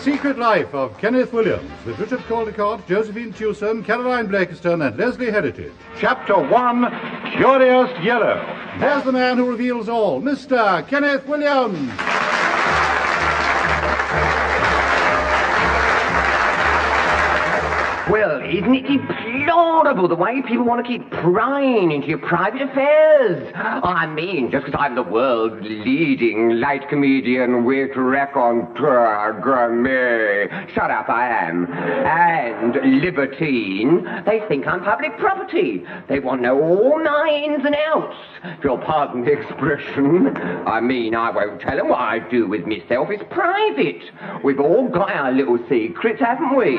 Secret Life of Kenneth Williams, with Richard Caldecott, Josephine Tewson, Caroline Blakiston, and Leslie Heritage. Chapter 1, Curious Yellow. There's the man who reveals all, Mr. Kenneth Williams. Well, isn't it deplorable the way people want to keep prying into your private affairs? I mean, just because I'm the world's leading light comedian with raconteur gourmet, shut up, I am, and libertine, they think I'm public property. They want to know all my ins and outs. If you'll pardon the expression, I mean, I won't tell them what I do with myself. It's private. We've all got our little secrets, haven't we?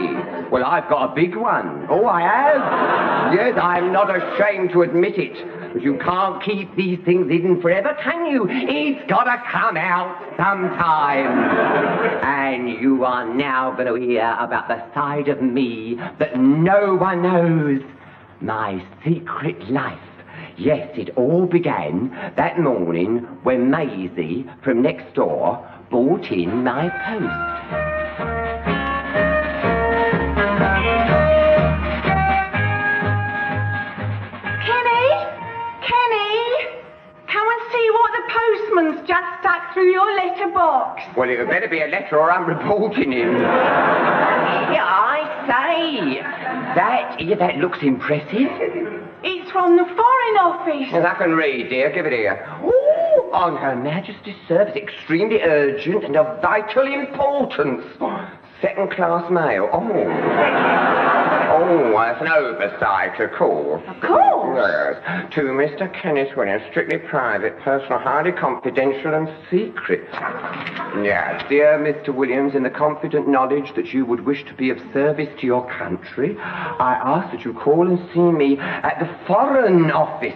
Well, I've got a big one. Oh, I have? Yes, I'm not ashamed to admit it. But you can't keep these things hidden forever, can you? It's got to come out sometime. And you are now going to hear about the side of me that no one knows. My secret life. Yes, it all began that morning when Maisie from next door brought in my post. Postman's just stuck through your letterbox. Well, it better be a letter or I'm reporting him. Yeah, I say. That looks impressive. It's from the Foreign Office. Yes, I can read, dear. Give it here. Ooh, on Her Majesty's service, extremely urgent and of vital importance. Second-class mail. Oh, that's an oversight, of course. Of course. Yes. To Mr. Kenneth Williams, strictly private, personal, highly confidential and secret. Yes, dear Mr. Williams, in the confident knowledge that you would wish to be of service to your country, I ask that you call and see me at the Foreign Office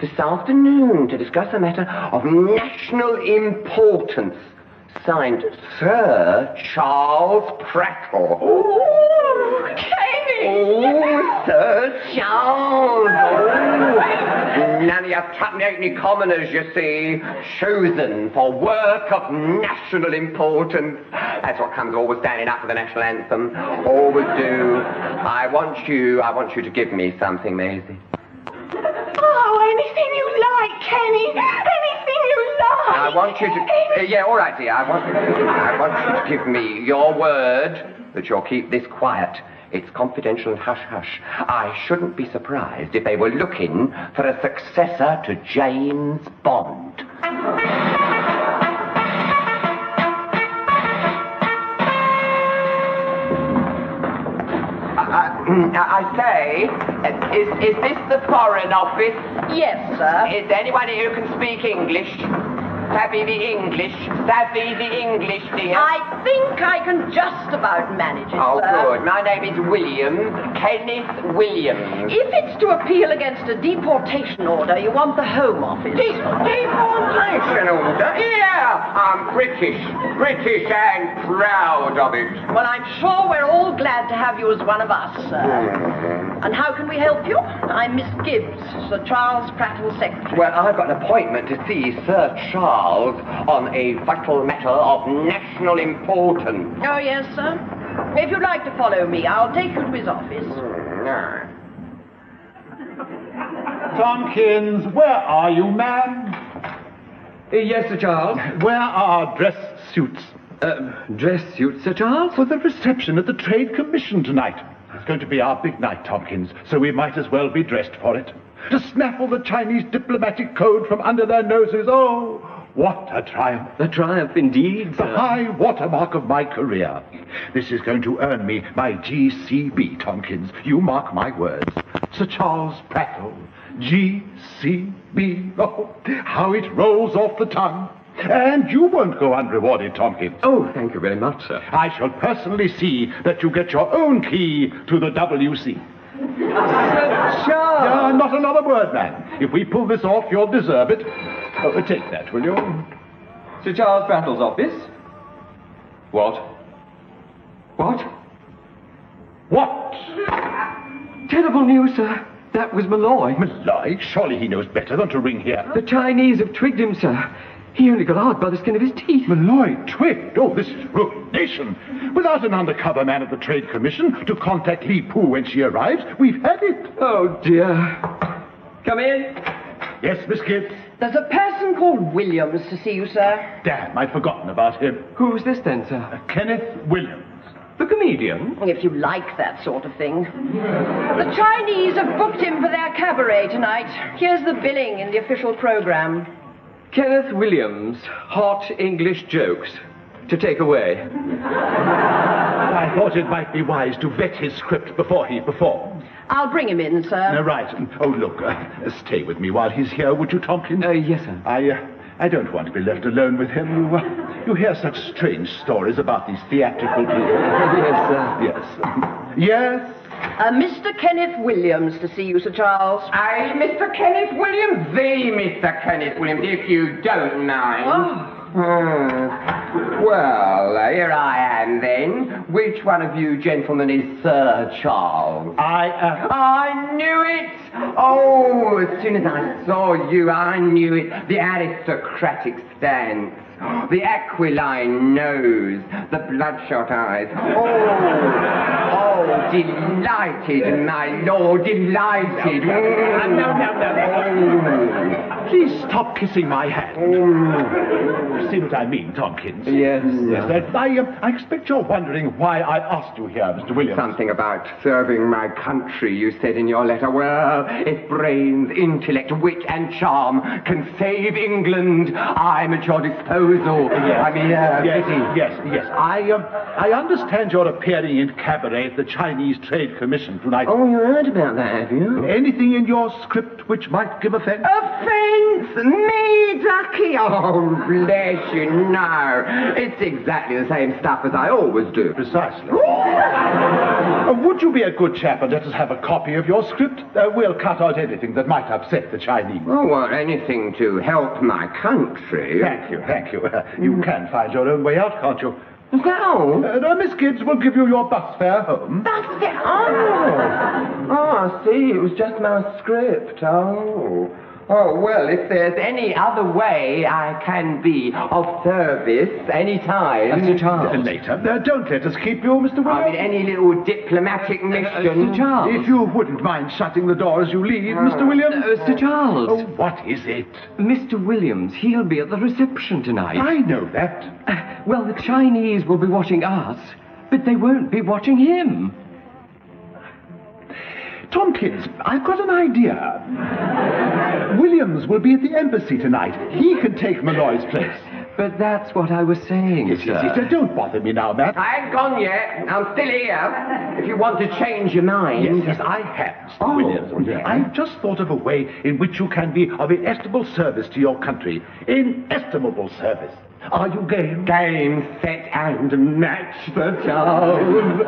this afternoon to discuss a matter of national importance. Signed, Sir Charles Prattle. Oh, Kenny! Oh, Sir Charles! Oh. None of your tuppenny commoners, you see, chosen for work of national importance. That's what comes always standing up for the national anthem. Always do. I want you to give me something, Maisie. Oh, anything you like, Kenny. Anything you like. I want you to... yeah, all right, dear. I want you to give me your word that you'll keep this quiet. It's confidential and hush-hush. I shouldn't be surprised if they were looking for a successor to James Bond. I say, is this the Foreign Office? Yes, sir. Is there anyone here who can speak English? Savvy the English, dear. I think I can just about manage it, Oh, sir. good. My name is Williams, Kenneth Williams. If it's to appeal against a deportation order, you want the Home Office. Deportation order? Yeah, I'm British and proud of it. Well, I'm sure we're all glad to have you as one of us, sir. And how can we help you? I'm Miss Gibbs, Sir Charles Prattle's secretary. Well, I've got an appointment to see Sir Charles on a vital matter of national importance. Oh, yes, sir. If you'd like to follow me, I'll take you to his office. No. Tompkins, where are you, ma'am? Yes, Sir Charles. Where are dress suits? Dress suit, Sir Charles? For the reception at the Trade Commission tonight. It's going to be our big night, Tompkins, so we might as well be dressed for it. To snaffle the Chinese diplomatic code from under their noses, oh, what a triumph. A triumph indeed, The sir. high watermark of my career. This is going to earn me my GCB, Tompkins. You mark my words. Sir Charles Prattle, GCB. Oh, how it rolls off the tongue. And you won't go unrewarded, Tompkins. Oh, thank you very much, sir. I shall personally see that you get your own key to the WC. Sir Charles! Not another word, man. If we pull this off, you'll deserve it. Oh, take that, will you? Sir Charles Prattle's office? What? What? What? Terrible news, sir. That was Malloy. Malloy? Surely he knows better than to ring here. The Chinese have twigged him, sir. He only got out by the skin of his teeth. Malloy Twig? Oh, this is ruination. Without an undercover man of the Trade Commission to contact Li Pu when she arrives, we've had it. Oh, dear. Come in. Yes, Miss Gibbs? There's a person called Williams to see you, sir. Damn, I'd forgotten about him. Who's this then, sir? Kenneth Williams. The comedian? If you like that sort of thing. The Chinese have booked him for their cabaret tonight. Here's the billing in the official program. Kenneth Williams, hot English jokes. To take away. I thought it might be wise to vet his script before he performs. I'll bring him in, sir. Right. Oh, look, stay with me while he's here, would you, Tompkins? Yes, sir. I don't want to be left alone with him. You hear such strange stories about these theatrical people. Yes, sir. Yes. Yes? Mr. Kenneth Williams to see you, Sir Charles. Aye, Mr. Kenneth Williams, the Mr. Kenneth Williams, if you don't mind. Well, here I am then. Which one of you gentlemen is Sir Charles? I knew it! Oh, as soon as I saw you, I knew it. The aristocratic stance, the aquiline nose, the bloodshot eyes. Oh, delighted, my lord, delighted. No. Please stop kissing my hand. See what I mean, Tompkins? Yes, sir. I expect you're wondering why I asked you here, Mr. Williams. Something about serving my country, you said in your letter. Well, if brains, intellect, wit, and charm can save England, I'm at your disposal. Yes. I mean, yes. I understand you're appearing in cabaret at the Chinese Trade Commission tonight. Oh, you heard about that, have you? Anything in your script which might give offense? Offense? Me, Ducky? Oh, bless you, no. It's exactly the same stuff as I always do. Precisely. Would you be a good chap and let us have a copy of your script? We'll cut out anything that might upset the Chinese. Oh, well, anything to help my country. Thank you. You can find your own way out, can't you? Is that all? Miss Gibbs will give you your bus fare home. That's it. Oh, I see. It was just my script. Oh, well, if there's any other way I can be of service any time. Sir Charles. Later. Don't let us keep you, Mr. I Williams. mean, any little diplomatic mission. Sir Charles. If you wouldn't mind shutting the door as you leave, Mr. Williams. Sir Charles. Oh, what is it? Mr. Williams, he'll be at the reception tonight. I know that. Well, the Chinese will be watching us, but they won't be watching him. Tompkins, I've got an idea. Williams will be at the embassy tonight. He can take Malloy's place. But that's what I was saying, Yes. Don't bother me now, Matt. I ain't gone yet. I'm still here. If you want to change your mind. Yes, I have, Mr. Williams. yes. I've just thought of a way in which you can be of inestimable service to your country. Inestimable service. Are you game? Game, set, and match, Sir Charles.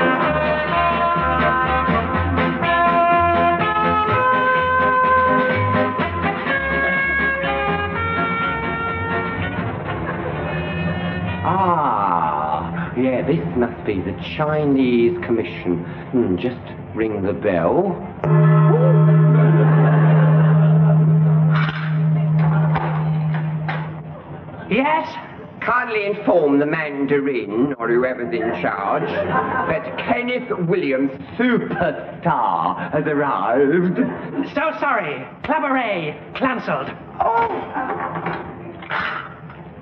Yeah, this must be the Chinese Commission. Just ring the bell. Yes? Kindly inform the Mandarin, or whoever's in charge, that Kenneth Williams, superstar, has arrived. So sorry. Cabaret cancelled.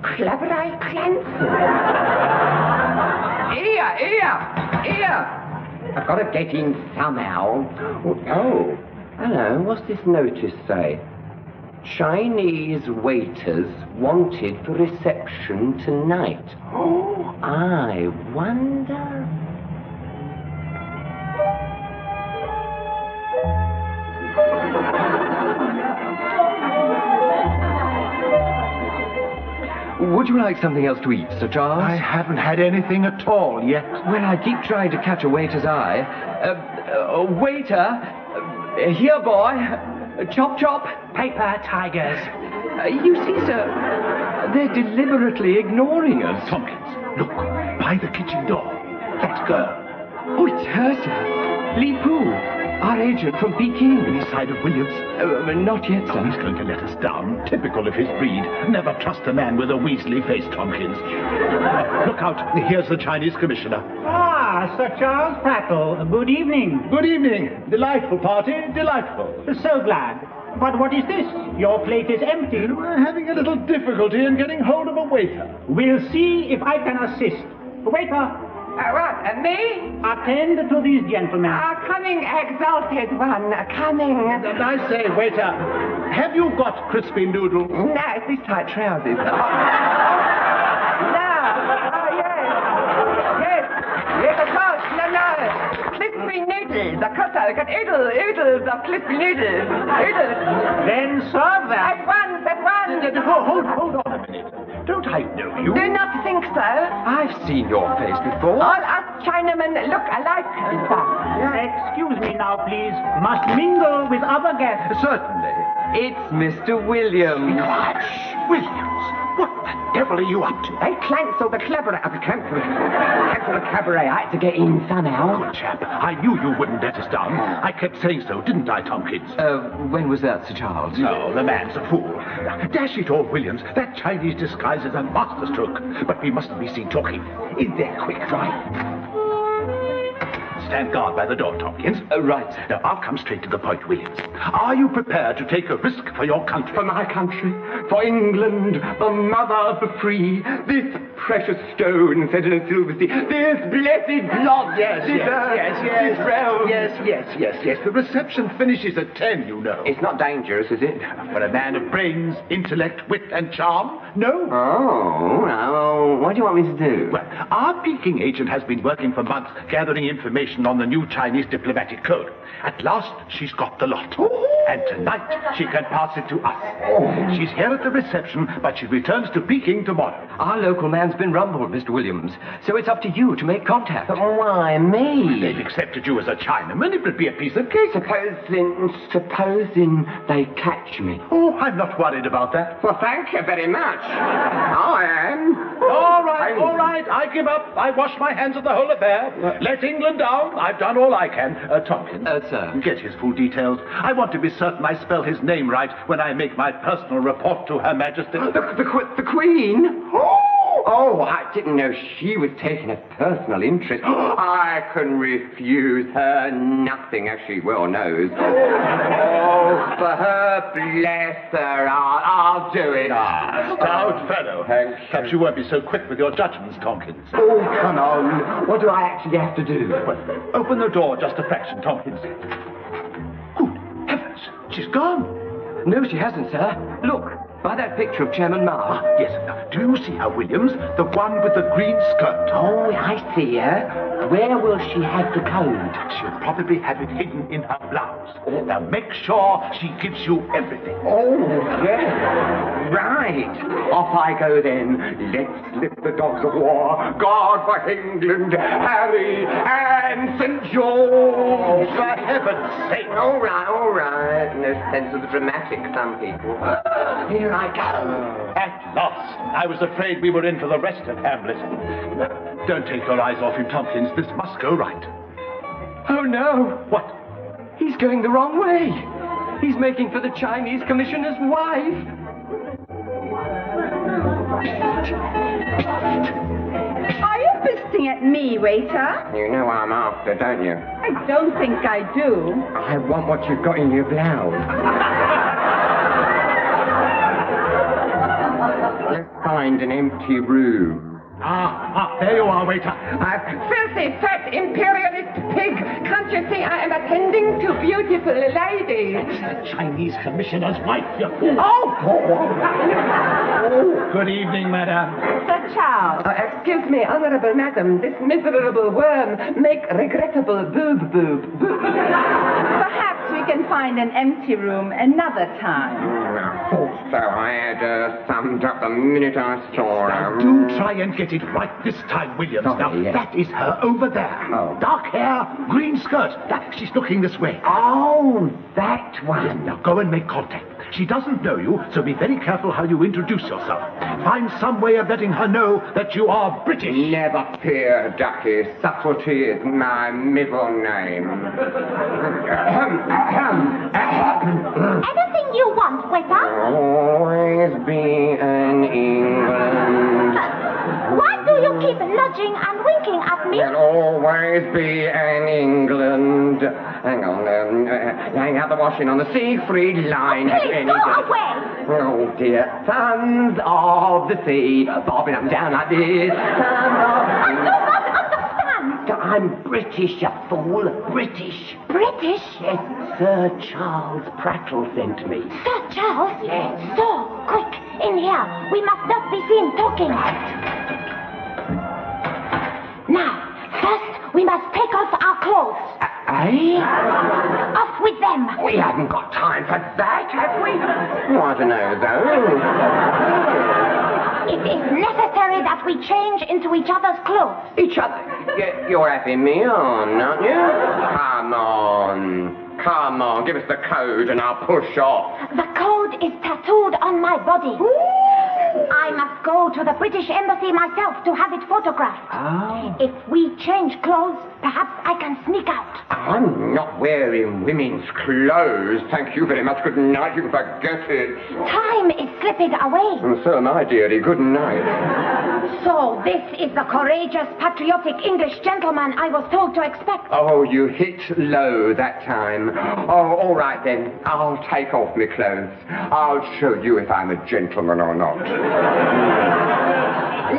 Cabaret cancelled. Here! I've got to get in somehow. Oh, hello, what's this notice say? Chinese waiters wanted for reception tonight. Oh, I wonder... Would you like something else to eat, Sir Charles? I haven't had anything at all yet. Well, I keep trying to catch a waiter's eye. Waiter! Here, boy! Chop, chop! Paper tigers. You see, sir, they're deliberately ignoring us. Tompkins, look, by the kitchen door. That girl. Oh, it's her, sir. Li Pu. Our agent from Peking. Any sign of Williams? Not yet, Oh, he's sir. going to let us down. Typical of his breed. Never trust a man with a Weasley face, Tompkins. Look out. Here's the Chinese commissioner. Ah, Sir Charles Prattle. Good evening. Good evening. Delightful party. Delightful. So glad. But what is this? Your plate is empty. We're having a little difficulty in getting hold of a waiter. We'll see if I can assist. Waiter, What, me? attend to these gentlemen. Coming, exalted one, coming. And I say, waiter, have you got crispy noodles? No, it's these tight trousers. No. Oh, yes. Yes, of course. No. Crispy noodles. Of course, I got oodles of crispy noodles. Oodles. Then serve that. At once. Hold on a minute. Don't I know you? Do not think so. I've seen your face before. All us Chinamen look alike, sir. Excuse me now, please. Must mingle with other guests. Certainly. It's Mr. Williams. Williams, what the devil are you up to? They cancelled the cabaret. Cancelled the cabaret. I had to get in somehow. Good chap. I knew you wouldn't let us down. I kept saying so, didn't I, Tompkins? When was that, Sir Charles? No, the man's a fool. Dash it all, Williams. That Chinese disguise is a masterstroke. But we mustn't be seen talking. In there, quick, try. Stand guard by the door, Tompkins. Right. Now, I'll come straight to the point, Williams. Are you prepared to take a risk for your country? For my country, for England, the mother of the free, this precious stone set in a silver sea, this blessed blood, Yes. this realm. Yes. The reception finishes at 10, you know. It's not dangerous, is it? For a man of brains, intellect, wit, and charm? No. Oh, now, what do you want me to do? Well, our Peking agent has been working for months gathering information on the new Chinese diplomatic code. At last, she's got the lot. And tonight, she can pass it to us. She's here at the reception, but she returns to Peking tomorrow. Our local man's been rumbled, Mr. Williams, so it's up to you to make contact. But why me? They've accepted you as a Chinaman. It would be a piece of cake. Supposing they catch me. Oh, I'm not worried about that. Well, thank you very much. I am. All right. I give up. I wash my hands of the whole affair. Let England down. I've done all I can. Tompkins. Sir. Get his full details. I want to be certain I spell his name right when I make my personal report to Her Majesty. The Queen? Oh, I didn't know she was taking a personal interest. I can refuse her nothing, as she well knows. Oh, for her, bless her, I'll do it. Stout fellow. Thank you. Perhaps you won't be so quick with your judgments, Tompkins. Oh, come on. What do I actually have to do? Well, open the door just a fraction, Tompkins. Good heavens, she's gone. No, she hasn't, sir. Look, by that picture of Chairman Mao. Yes. Now, do you see her, Williams? The one with the green skirt. Oh, I see her. Where will she have the code? She'll probably have it hidden in her blouse. Now, make sure she gives you everything. Oh, yes. Right. Off I go then. Let's lift the dogs of war. God for England, Harry, and St. George. For heaven's sake. All right. No sense of the dramatic, some people. Here I go. At last. I was afraid we were in for the rest of Hamlet. Don't take your eyes off him, Tompkins. This must go right. Oh, no. What? He's going the wrong way. He's making for the Chinese commissioner's wife. Are you fisting at me, waiter? You know what I'm after, don't you? I don't think I do. I want what you've got in your blouse. Let's find an empty room. There you are, waiter. Filthy, fat, imperialist pig! Can't you see I am attending to beautiful ladies? The Chinese commissioner's wife, you fool. Good evening, madam. Sir Charles. Excuse me, honorable madam, this miserable worm make regrettable boob. Perhaps we can find an empty room another time. I thought so. I had summed up the minute I saw Now, her. do try and get it right this time, Williams. Sorry, Now, yes. that is her over there. Oh. Dark hair, green skirt. She's looking this way. Oh, that one. Now, go and make contact. She doesn't know you, so be very careful how you introduce yourself. Find some way of letting her know that you are British. Never fear, Ducky. Subtlety is my middle name. waiter? Always be an England. Why do you keep nudging and winking at me? There'll always be an England. Hang on, hang out the washing on the Siegfried line. Please, go away. Oh dear, sons of the sea, bobbing up and down like this. I do not understand. I'm British, you fool. British. British? Yes, Sir Charles Prattle sent me. Sir Charles? Yes. So, quick, in here. We must not be seen talking. Now, first, we must take off our clothes. Off with them. We haven't got time for that, have we? Oh, I don't know, though. It is necessary that we change into each other's clothes. Each other? You're having me on, aren't you? Come on, give us the code and I'll push off. The code is tattooed on my body. I must go to the British Embassy myself to have it photographed. Oh. If we change clothes, perhaps I can sneak out. I'm not wearing women's clothes. Thank you very much. Good night. You can forget it. Time is slipping away. And so am I, dearie. Good night. So this is the courageous, patriotic English gentleman I was told to expect. Oh, you hit low that time. Oh, all right then. I'll take off my clothes. I'll show you if I'm a gentleman or not.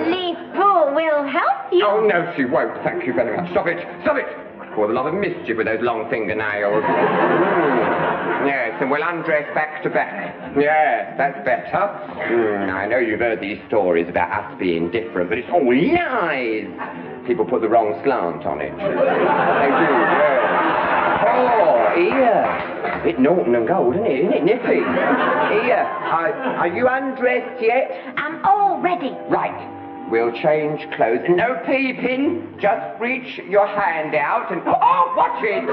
Li Fu will help you. Oh, no, she won't. Thank you very much. Stop it. Stop it. Cause a lot of mischief with those long fingernails. Yes, and we'll undress back to back. Yes, that's better. I know you've heard these stories about us being different, but it's all lies. People put the wrong slant on it. They do, yes. Oh, here. Bit Norton and Gold, isn't it? Isn't it nippy? Here, are you undressed yet? I'm all ready. Right. We'll change clothes. No peeping. Just reach your hand out and... Oh, watch it!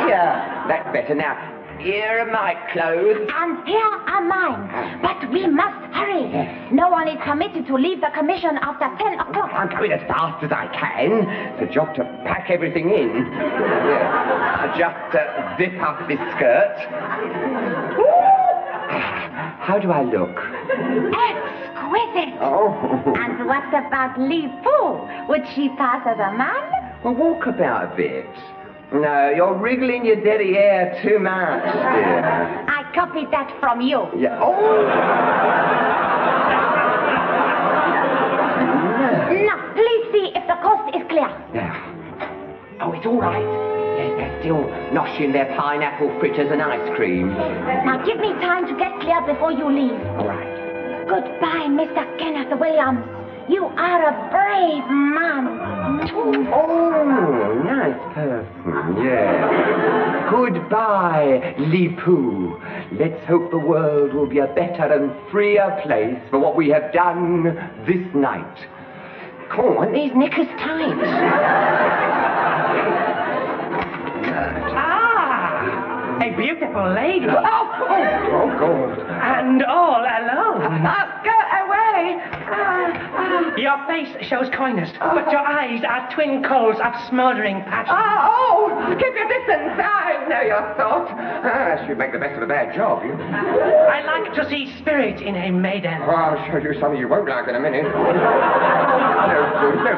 Here. That's better. Now, here are my clothes. And here are mine. But we must hurry. No one is permitted to leave the commission after 10 o'clock. I'm going as fast as I can. It's a job to pack everything in. Just zip up this skirt. How do I look? Exquisite. Oh. And what about Li Fu? Would she pass as a man? Well, walk about a bit. No, you're wriggling your dirty hair too much, dear. I copied that from you. Yeah. Oh. Now, please see if the coast is clear. Yeah. Oh, it's all right. Yes, they're still noshing their pineapple fritters and ice cream. Now, give me time to get clear before you leave. All right. Goodbye, Mr. Kenneth Williams. You are a brave man. Oh, nice person, yes. Goodbye, Li Fu. Let's hope the world will be a better and freer place for what we have done this night. Come on, these knickers tight. A beautiful lady. Oh, God. And all alone. Go away. Your face shows kindness, but your eyes are twin coals of smouldering passion. Keep your distance. I know your thought. She'd make the best of a bad job, you. I like to see spirit in a maiden. Oh, I'll show you something you won't like in a minute. No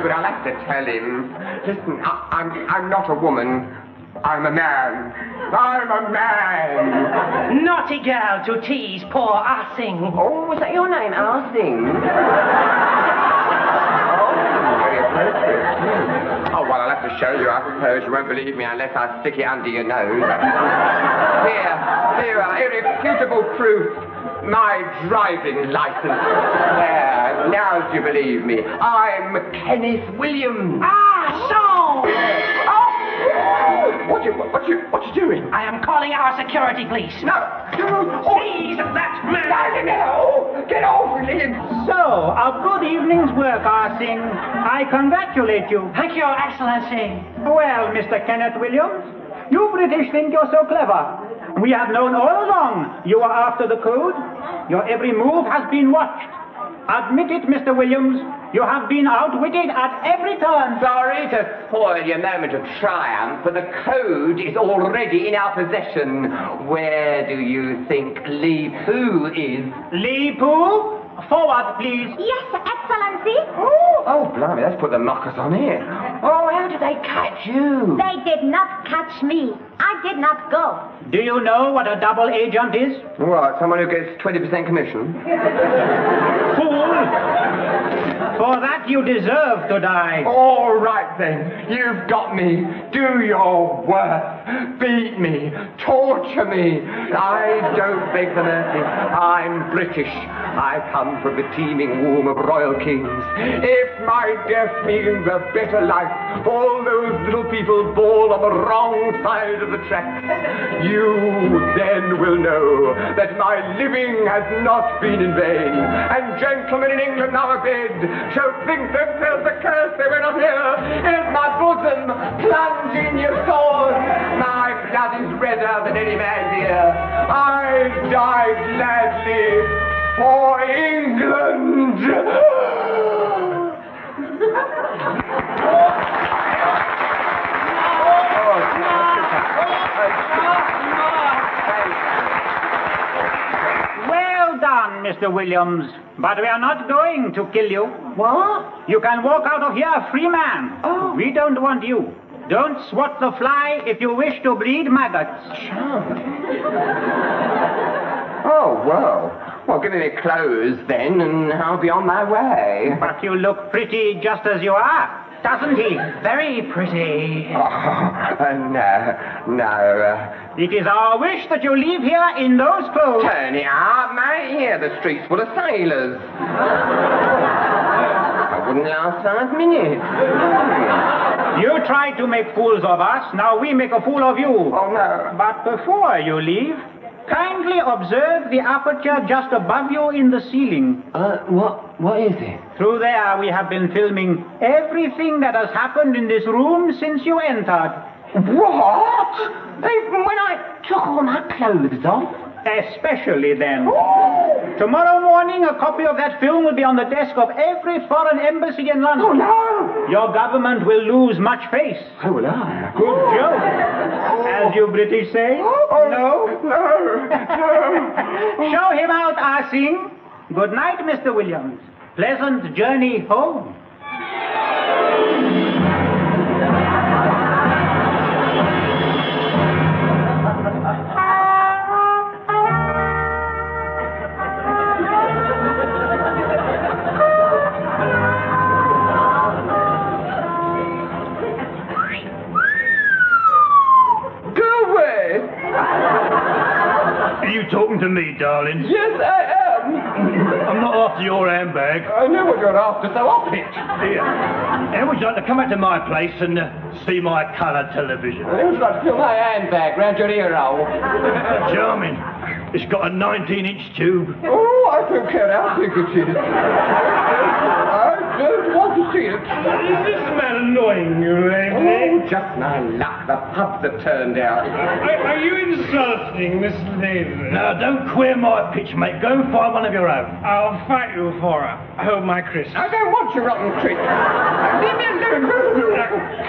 good. I'll have to tell him. Listen, I'm not a woman. I'm a man. I'm a man. Naughty girl to tease poor Arsing. Oh, was that your name, Arsing? Very appropriate. Oh, well, I'll have to show you. I suppose you won't believe me unless I stick it under your nose. Here are irrefutable proof. My driving license. There, now do you believe me? I'm Kenneth Williams. What you doing? I am calling our security police. No! Seize that man! No! Get off with him! So, a good evening's work, Arsing. I congratulate you. Thank you, Your Excellency. Well, Mr. Kenneth Williams, you British think you're so clever. We have known all along you are after the code. Your every move has been watched. Admit it, Mr. Williams, You have been outwitted at every turn. Sorry to spoil your moment of triumph, but the code is already in our possession. Where do you think Li Pu is? Li Pu? Forward, please. Yes, Excellency. Oh, blimey, let's put the mockers on here. Oh, how did they catch you? They did not catch me. I did not go. Do you know what a double agent is? What, someone who gets 20% commission? Fool! For that you deserve to die. All right then, you've got me. Do your worst. Beat me. Torture me. I don't beg for mercy. I'm British. I come from the teeming womb of royal kings. If my death means a better life for all those little people born on the wrong side of the tracks, you then will know that my living has not been in vain. And gentlemen in England now abed shall think themselves accursed they were not here. Here's my bosom, plunge in your sword. My blood is redder than any man's ear. I die gladly for England. Well done, Mr. Williams. But we are not going to kill you. What? You can walk out of here a free man. Oh. We don't want you. Don't swat the fly if you wish to breed maggots. Oh, well. Well, give me my clothes then, and I'll be on my way. But you look pretty just as you are, doesn't he? Very pretty. No. It is our wish that you leave here in those clothes. Turn it up, mate. Here, the street's full of sailors. I wouldn't last 5 minutes. You tried to make fools of us, now we make a fool of you. Oh, no. But before you leave, kindly observe the aperture just above you in the ceiling. What is it? Through there we have been filming everything that has happened in this room since you entered. What? Even when I took all my clothes off? Especially then. Tomorrow morning, a copy of that film will be on the desk of every foreign embassy in London. Oh, no! Your government will lose much face. So will I. Good joke. As you British say. No. Show him out, Ah Sing. Good night, Mr. Williams. Pleasant journey home. Talking to me, darling? Yes, I am. I'm not after your handbag. I know what you're after, so I'll pitch. Here. How would you like to come out to my place and see my colour television? I would like to feel my handbag round your ear hole. Charming. It's got a 19-inch tube. Oh, I don't care how big it is. I don't want to see it. Is this man annoying you, lately? Oh, just my luck. The pubs have turned out. Are you insulting Miss Lady? No, don't queer my pitch, mate. Go and find one of your own. I'll fight you for her. Hold my crisps. I don't want your rotten trick. Leave me alone.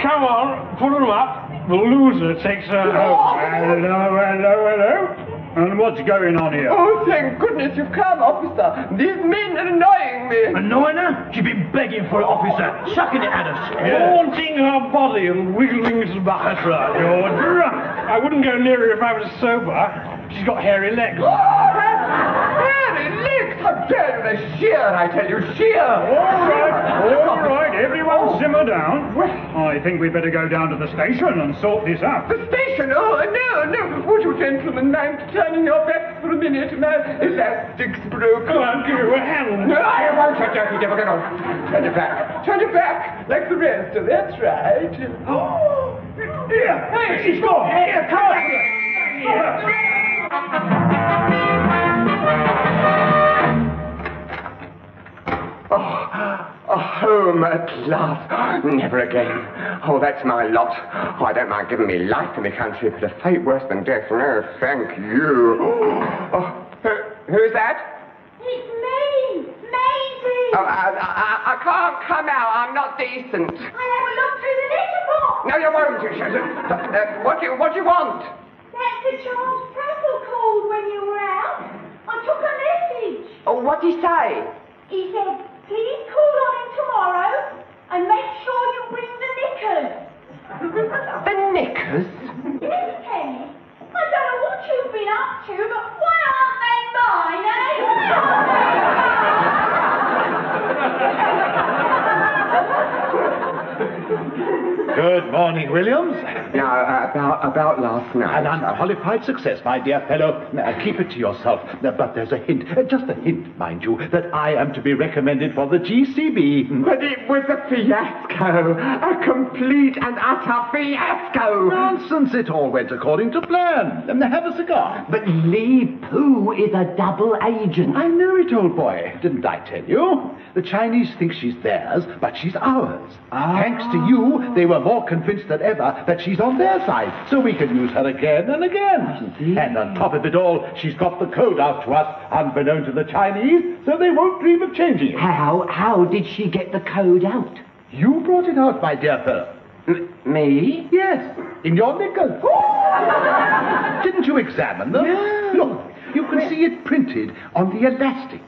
Come on, put them up. The loser takes her home. Hello. And what's going on here? Oh, thank goodness you've come, officer. These men are annoying me. Annoying her? She's been begging for it, officer. Chucking it at us. Haunting her body and wiggling his butt. That's right. You're drunk. I wouldn't go near her if I was sober. She's got hairy legs. Hairy legs! How dare you! They're sheer, I tell you, sheer! All right. Everyone simmer down. I think we'd better go down to the station and sort this out. The station? Oh, no. Would you gentlemen mind turning your backs for a minute? My elastic's broken. Come on, give her a hand. No, I won't, you dirty devil. Get on. Turn your back. Like the rest. That's right. Oh, dear. Hey, she's gone. Here, come on. Home at last. Never again. Oh, that's my lot. Oh, I don't mind giving me life in the country, but a fate worse than death. No, thank you. Oh, who's that? It's me, Maisie. I can't come out. I'm not decent. I have a look through the letterbox. No, you won't. What do you want? That's the Charles Prattle called when you were out. I took a message. Oh, what did he say? He said, please call on him tomorrow and make sure you bring the knickers. The knickers? Yes, Kenny. I don't know what you've been up to, but why aren't they mine, Good morning, Williams. Now, about last night. An unqualified success, my dear fellow. Keep it to yourself. But there's a hint, just a hint, mind you, that I am to be recommended for the GCB. But it was a fiasco. A complete and utter fiasco. Nonsense, it all went according to plan. Have a cigar. But Li Poo is a double agent. I know it, old boy. Didn't I tell you? The Chinese think she's theirs, but she's ours. Thanks to you, they were more convinced than ever that she's on their side, so we can use her again and again. And on top of it all, she's got the code out to us, unbeknown to the Chinese, so they won't dream of changing it. How did she get the code out? You brought it out, my dear fellow. Me? Yes, in your knickers. Didn't you examine them? No. Look, you can see it printed on the elastic.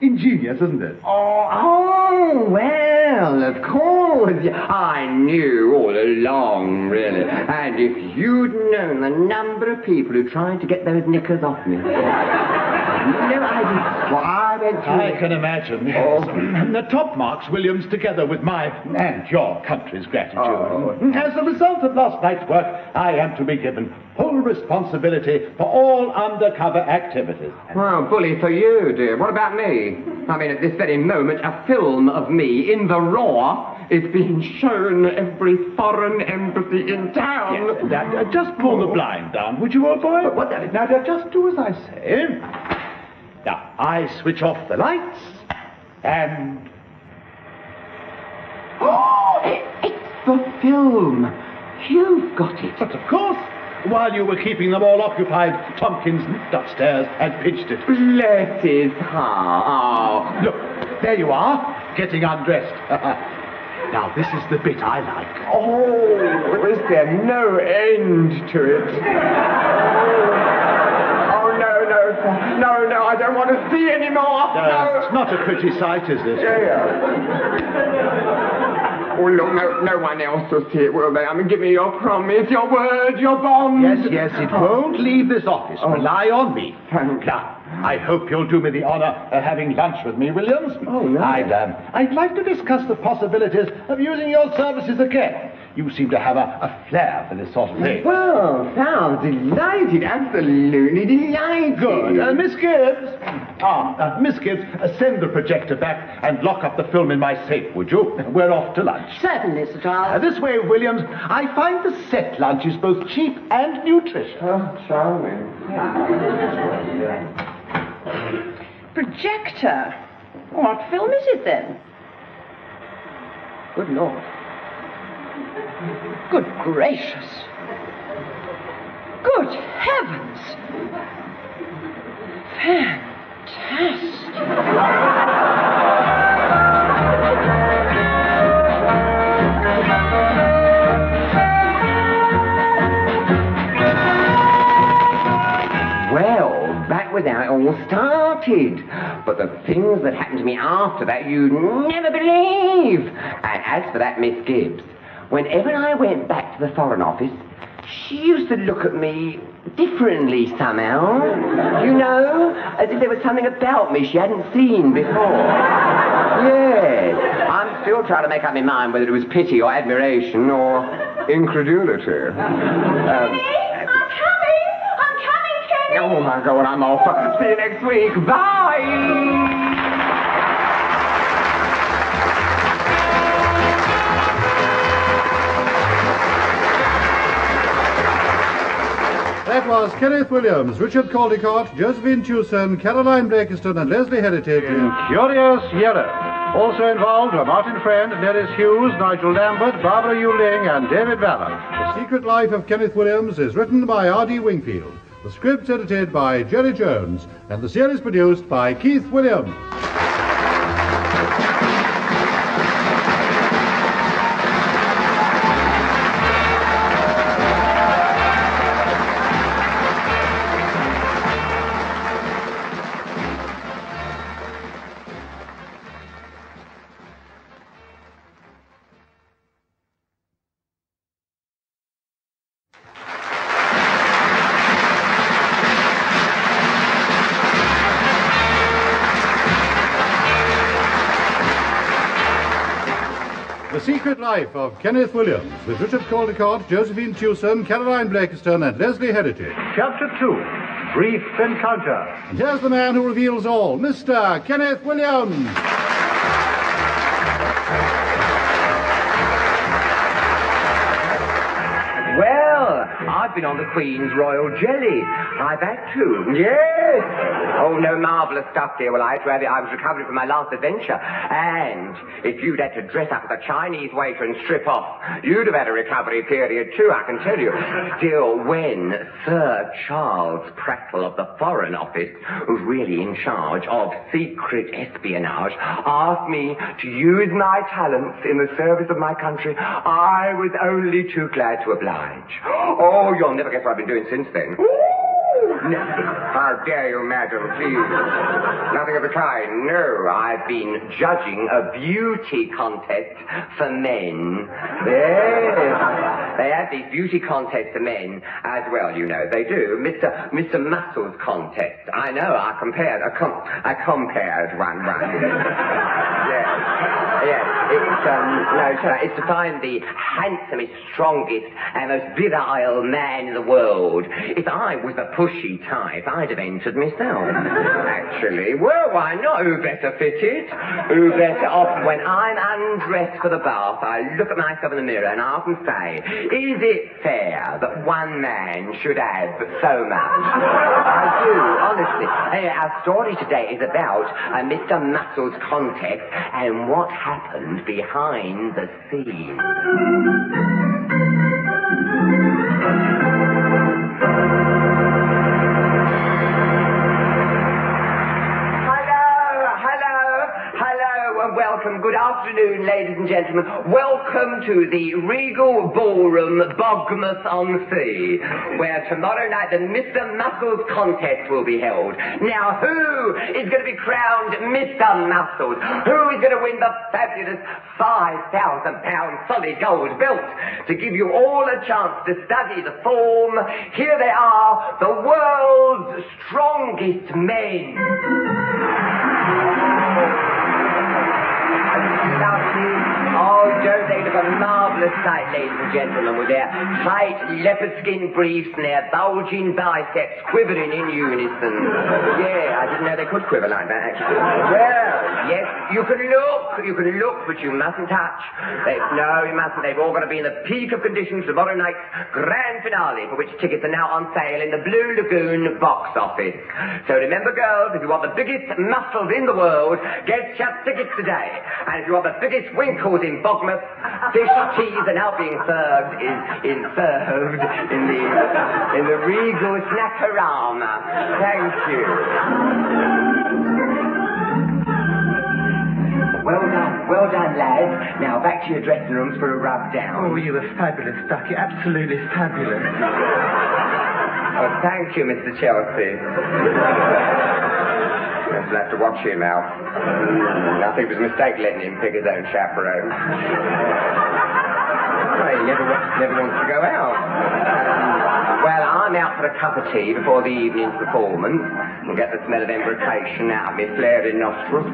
Ingenious, isn't it? Oh, well, of course. I knew all along, really. And if you'd known the number of people who tried to get those knickers off me. No idea what I went through. I can imagine. Yes. The top marks, Williams, together with my and your country's gratitude. As a result of last night's work, I am to be given full responsibility for all undercover activities. Well, bully for you, dear. What about me? I mean, at this very moment, a film of me in the raw is being shown every foreign embassy in town. Yes, now, just pull the blind down, would you, old boy? Now, just do as I say. Now, I switch off the lights, and... Oh, it's the film. You've got it. But of course, while you were keeping them all occupied, Tompkins nipped upstairs and pinched it. Bless his heart. Look, there you are, getting undressed. Now, this is the bit I like. Oh, is there no end to it? No, I don't want to see any more. No. It's not a pretty sight, is it? Oh, look, no one else will see it, will they? I mean, give me your promise, your word, your bond. Yes, it won't leave this office. Rely on me. Now, I hope you'll do me the honor of having lunch with me, Williams. Oh, no. I'd like to discuss the possibilities of using your services again. You seem to have a flair for this sort of thing. Well, sounds delighted, absolutely delighted. Good. Miss Gibbs. Miss Gibbs, send the projector back and lock up the film in my safe, would you? We're off to lunch. Certainly, Sir Charles. This way, Williams, I find the set lunch is both cheap and nutritious. Oh, charming. Projector? What film is it then? Good Lord. Good gracious. Good heavens. Fantastic. Well, back where it all started. But the things that happened to me after that, you'd never believe. And as for that Miss Gibbs, whenever I went back to the Foreign Office, she used to look at me differently somehow. You know, as if there was something about me she hadn't seen before. Yes, I'm still trying to make up my mind whether it was pity or admiration or incredulity. Kenny, I'm coming, Kenny. Oh, my God, I'm off. See you next week. Bye. That was Kenneth Williams, Richard Caldecott, Josephine Tewson, Caroline Blakiston, and Leslie Heritage in Curious Yellow. Also involved were Martin Friend, Dennis Hughes, Nigel Lambert, Barbara Ewing, and David Valor. The Secret Life of Kenneth Williams is written by R.D. Wingfield. The script edited by Jerry Jones, and the series produced by Keith Williams. Secret Life of Kenneth Williams, with Richard Caldecott, Josephine Tewson, Caroline Blakiston, and Leslie Heritage. Chapter 2, Brief Encounter. And here's the man who reveals all, Mr. Kenneth Williams. Well, I've been on the Queen's Royal Jelly. I've had to. Yes. Oh, no marvellous stuff, dear. Well, I had to have it. I was recovering from my last adventure. And if you'd had to dress up as a Chinese waiter and strip off, you'd have had a recovery period too, I can tell you. Still, when Sir Charles Prattle of the Foreign Office, who's really in charge of secret espionage, asked me to use my talents in the service of my country, I was only too glad to oblige. Oh, you'll never guess what I've been doing since then. No. How dare you, madam, please. Nothing of the kind. No, I've been judging a beauty contest for men. Yes. They have these beauty contests for men as well, you know. They do. Mr. Muscles contest. I know, I compared one. Yes. It's to find the handsomest, strongest, and most virile man in the world. If I was a pushy type, I'd have entered myself. Actually, well, why not? Who better fitted? Who better off? When I'm undressed for the bath, I look at myself in the mirror and I often say, is it fair that one man should have so much? I do, honestly. Anyway, our story today is about Mr. Muscles' contest and what happened behind the scenes. Welcome. Good afternoon, ladies and gentlemen. Welcome to the Regal Ballroom, Bogmouth-on-Sea, where tomorrow night the Mr. Muscles contest will be held. Now, who is going to be crowned Mr. Muscles? Who is going to win the fabulous £5,000 solid gold belt? To give you all a chance to study the form, here they are, the world's strongest men. Oh, don't they look a marvellous sight, ladies and gentlemen, with their tight leopard skin briefs and their bulging biceps quivering in unison. Yeah, I didn't know they could quiver like that, actually. Well, yes, you can look, but you mustn't touch. No, you mustn't. They've all got to be in the peak of condition for tomorrow night's grand finale, for which tickets are now on sale in the Blue Lagoon box office. So remember, girls, if you want the biggest muscles in the world, get your tickets today. And if you want the biggest winkles in Bogmouth, fish teas are now being served in the Regal Snackorama. Thank you. Well done, lads. Now back to your dressing rooms for a rub down. Oh, you were fabulous, Ducky. Absolutely fabulous. Oh, thank you, Mr. Chelsea. We'll have to watch him now. I think it was a mistake letting him pick his own chaperone. Well, he never wants to go out. Well, I'm out for a cup of tea before the evening's performance and get the smell of embrocation out of my flaring nostrils.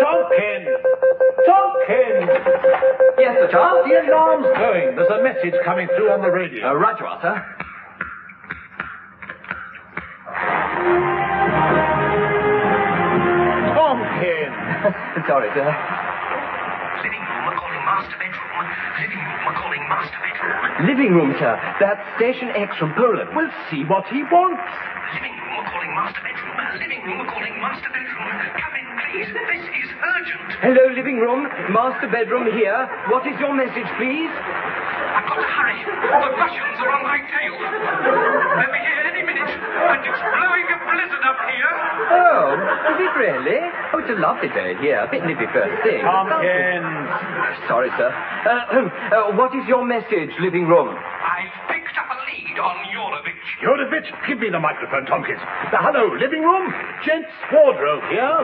Tompkins! Yes, Sir Charles? The alarm's going. There's a message coming through on the radio. Right you are, sir. Tompkins! Sorry, sir. Living room, we're calling master bedroom. Living room, we're calling master bedroom. Living room, sir. That's Station X from Poland. We'll see what he wants. Living room, we're calling master bedroom. Living room, we're calling master bedroom. Come in, please. This is urgent. Hello, living room. Master bedroom here. What is your message, please? I've got to hurry. The Russians are on my tail. They'll be here any minute, and it's blowing a blizzard up here. Oh, is it really? Oh, it's a lovely day here. A bit nippy first thing. Tompkins! Sorry, sir. What is your message, living room? I've picked up a lead on Yorovich. Yorovich, give me the microphone, Tompkins. Hello, living room. Gents wardrobe here.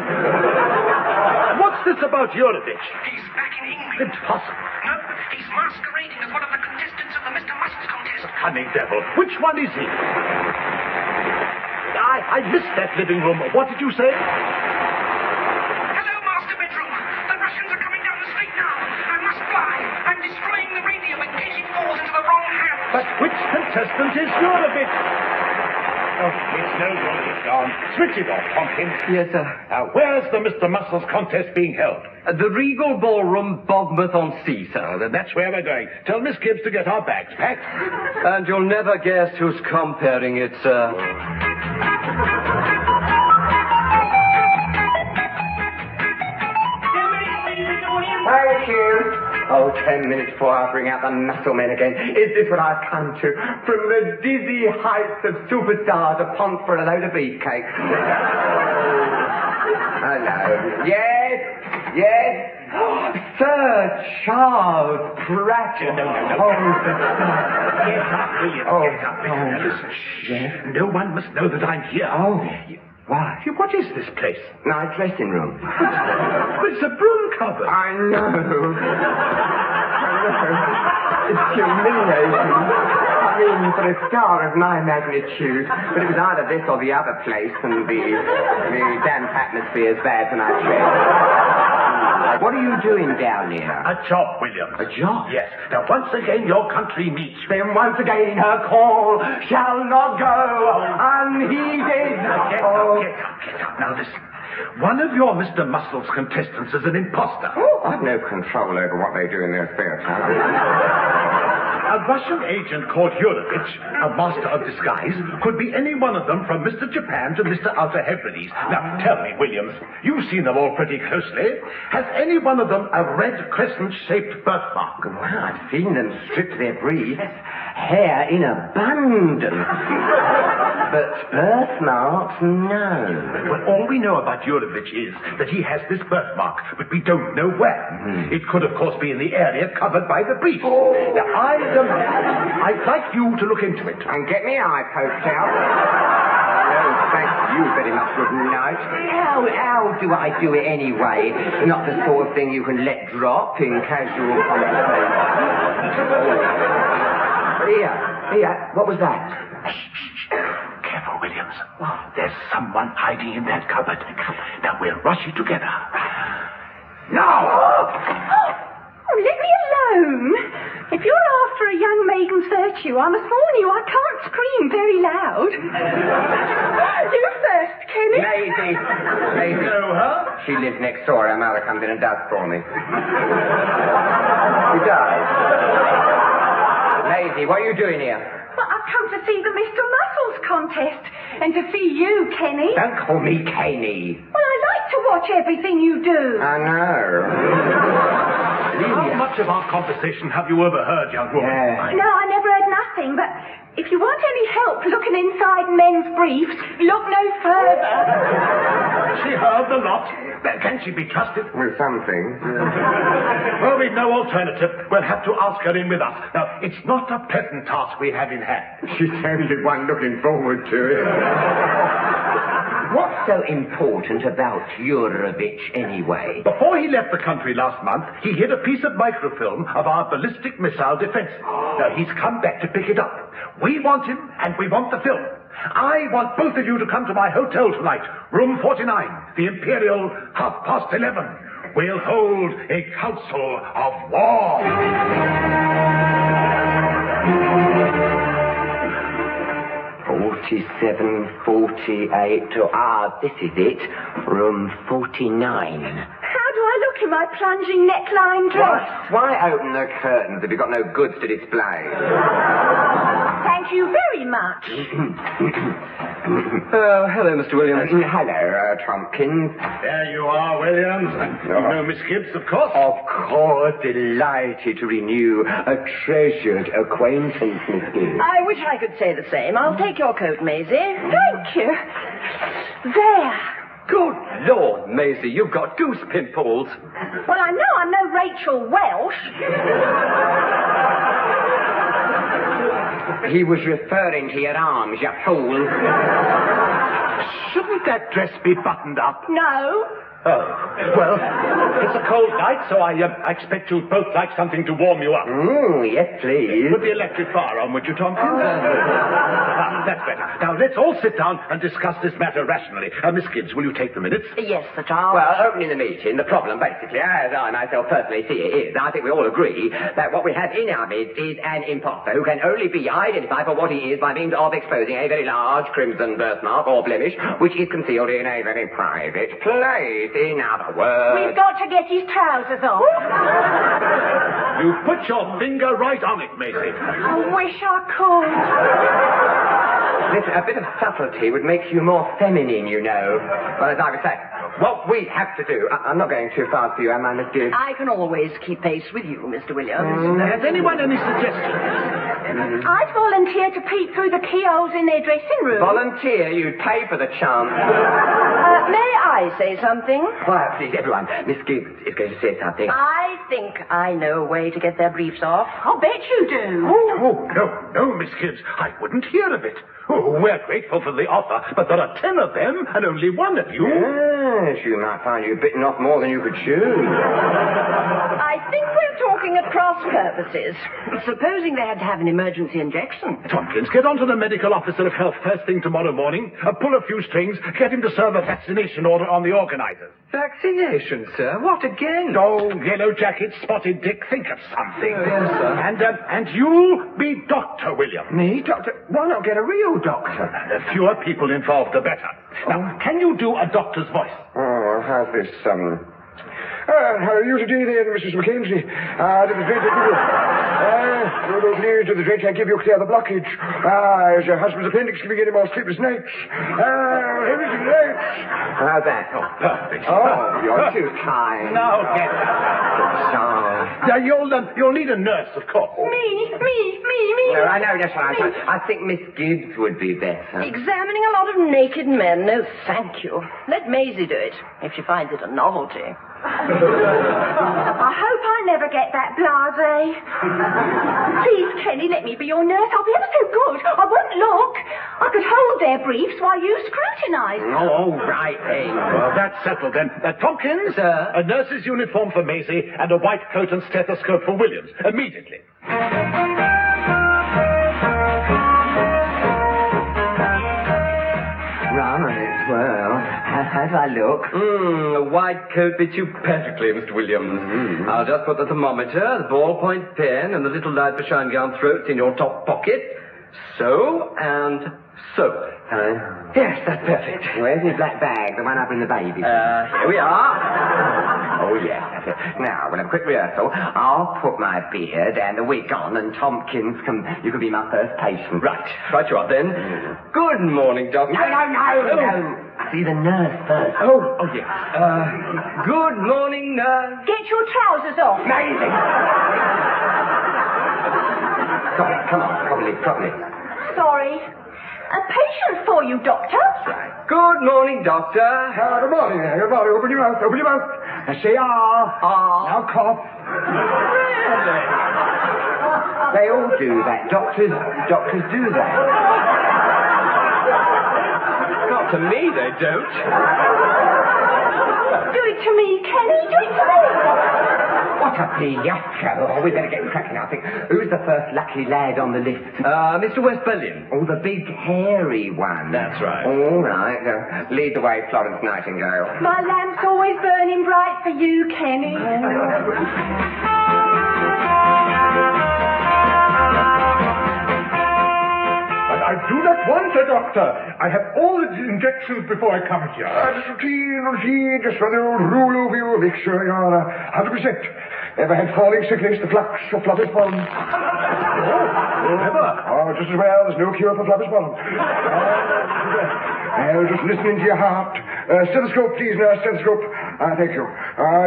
What's this about Yorovich? He's back in England. Impossible. No, he's masquerading as one of the contestants of the Mr. Muscles contest. Cunning devil. Which one is he? I missed that, living room. What did you say? But which contestant is Eurovitch? Oh, it's no good, it's gone. Switch it off, Tompkins. Yes, sir. Now, where's the Mr. Muscles contest being held? The Regal Ballroom, Bogmouth-on-Sea, sir. Oh, then that's where we're going. Tell Miss Gibbs to get our bags packed. And you'll never guess who's comparing it, sir. Thank you. Oh, 10 minutes before I bring out the muscle men again. Is this what I've come to? From the dizzy heights of superstar to punt for a load of beefcake. Hello. Yes? Yes? Sir Charles Pratchett. No. Get up, William. Get up. Now, listen. Yes? No one must know that I'm here. Oh. Why? What is this place? My dressing room. It's a broom cupboard. I know. It's humiliating. I mean, for a star of my magnitude. But it was either this or the other place, and the damp atmosphere's bad when I tread. What are you doing down here? A job, William. A job? Yes. Now, once again, your country meets. Then once again her call shall not go unheeded. Get up. Now, listen. One of your Mr. Muscles contestants is an imposter. Oh, I've no control over what they do in their spare time. A Russian agent called Eurovitch, a master of disguise, could be any one of them from Mr. Japan to Mr. Outer Hebrides. Now, tell me, Williams, you've seen them all pretty closely. Has any one of them a red crescent-shaped birthmark? Well, I've seen them strip their briefs. Hair in abundance. But birthmarks, no. Well, all we know about Eurovitch is that he has this birthmark, but we don't know where. It could, of course, be in the area covered by the brief. Oh. Now, I'd like you to look into it. And get me eye poked out. Oh, thank you very much. Good night. How do I do it anyway? Not the sort of thing you can let drop in casual conversation. Here, what was that? Shh. Careful, Williams. There's someone hiding in that cupboard. Now, we'll rush it together. Now! Oh, let me alone. If you're after a young maiden's virtue, I must warn you, I can't scream very loud. You first, Kenny. Maisie. Know her? She lives next door. Her mother comes in and does for me. Who does? Maisie, what are you doing here? Well, I've come to see the Mr. Muscles contest. And to see you, Kenny. Don't call me Kenny. Well, I like to watch everything you do. I know. How much of our conversation have you overheard, young woman? No, I never heard nothing, but if you want any help looking inside men's briefs, look no further. She heard the lot. Can she be trusted? With some things. Well, we've no alternative. We'll have to ask her in with us. Now, it's not a pleasant task we have in hand. She's only one looking forward to it. What's so important about Eurovitch, anyway? Before he left the country last month, he hid a piece of microfilm of our ballistic missile defense. Now, he's come back to pick it up. We want him, and we want the film. I want both of you to come to my hotel tonight, room 49, the Imperial, 11:30. We'll hold a council of war. 47, 48. This is it. Room 49. How do I look in my plunging neckline dress? Why open the curtains if you've got no goods to display? Thank you very much. Hello, Mr. Williams. Hello, Tompkins. There you are, Williams. You know Miss Gibbs, of course. Of course, delighted to renew a treasured acquaintance, Miss Gibbs. I wish I could say the same. I'll take your coat, Maisie. Thank you. There. Good Lord, Maisie, you've got goose pimples. Well, I know I'm no Rachel Welsh. He was referring to your arms, you fool. Shouldn't that dress be buttoned up? No. Oh, well, it's a cold night, so I expect you'd both like something to warm you up. Yes, please. Put the electric fire on, would you, Tompkins? That's better. Now, let's all sit down and discuss this matter rationally. Miss Gibbs, will you take the minutes? Yes, Sir Charles. Well, opening the meeting, the problem, basically, as I myself personally see it, is, I think we all agree, that what we have in our midst is an imposter who can only be identified for what he is by means of exposing a very large crimson birthmark or blemish, which is concealed in a very private place. In other words... We've got to get his trousers off. You put your finger right on it, Maisie. I wish I could. Listen, a bit of subtlety would make you more feminine, you know. Well, as I was saying, what we have to do... I'm not going too fast for you, am I, Miss Gibbs? I can always keep pace with you, Mr. Williams. Has anyone any suggestions? I'd volunteer to peek through the keyholes in their dressing room. Volunteer? You'd pay for the chance. May I say something? Quiet, please, everyone. Miss Gibbs is going to say something. I think I know a way to get their briefs off. I'll bet you do. Oh, no, Miss Gibbs. I wouldn't hear of it. Oh, we're grateful for the offer, but there are 10 of them and only one of you. Yes, you might find you've bitten off more than you could chew. I think we're talking at cross purposes. Supposing they had to have an emergency injection. Tompkins, get on to the medical officer of health first thing tomorrow morning. Pull a few strings. Get him to serve a vaccination order on the organizers. Vaccination, sir? What again? Oh, Yellow Jacket, Spotted Dick, think of something. Oh, yes, sir. And you'll be Dr. William. Me, Doctor? Why not get a real doctor? The fewer people involved, the better. Now, can you do a doctor's voice? Oh, how's this, how are you today, then, Mrs. Mackenzie? To the drench I give you clear the blockage. Is your husband's appendix giving any more sleepless nights? Everything right. How's that? Oh, perfect. Oh, you're too kind. Now, get Charles. Now, you'll need a nurse, of course. Me. No, I know, that's right. I think Miss Gibbs would be better. Examining a lot of naked men, no thank you. Let Maisie do it, if she finds it a novelty. I hope I never get that blase. Please, Kenny, let me be your nurse. I'll be ever so good. I won't look. I could hold their briefs while you scrutinise them. Oh, all right, then. Well, that's settled then. Tompkins, Sir? A nurse's uniform for Maisie and a white coat and stethoscope for Williams. Immediately. Right, well, how do I look? A white coat fits you perfectly, Mr. Williams. I'll just put the thermometer, the ballpoint pen, and the little light for shine-gown throats in your top pocket. So, and so. Yes, that's perfect. Where's your black bag, the one up in the baby? Here we are. Oh, yes, that's it. Now, we'll have a quick rehearsal. I'll put my beard and the wig on, and Tompkins you can be my first patient. Right you are then. Good morning, Doctor. No. See the nurse first. Oh, yes. Good morning, nurse. Get your trousers off. Amazing! Come on, properly. Sorry. A patient for you, Doctor. Good morning, Doctor. Good morning. Open your mouth. Say Now cough. Really? They all do that. Doctors do that. Not to me, they don't. Do it to me, Kenny. Do it to me. What a fiasco. Oh, we better get cracking, I think. Who's the first lucky lad on the list? Mr. Westbellion. Oh, the big, hairy one. That's right. All right. Lead the way, Florence Nightingale. My lamp's always burning bright for you, Kenny. I do not want a doctor. I have all the injections before I come here. Just routine, just run the old rule over you, make sure you're 100%. Ever had falling sickness, the flux of floppy pollen? Never. Oh, just as well. There's no cure for floppy pollen. Just listening to your heart. Stethoscope, please, nurse. Stethoscope. Thank you.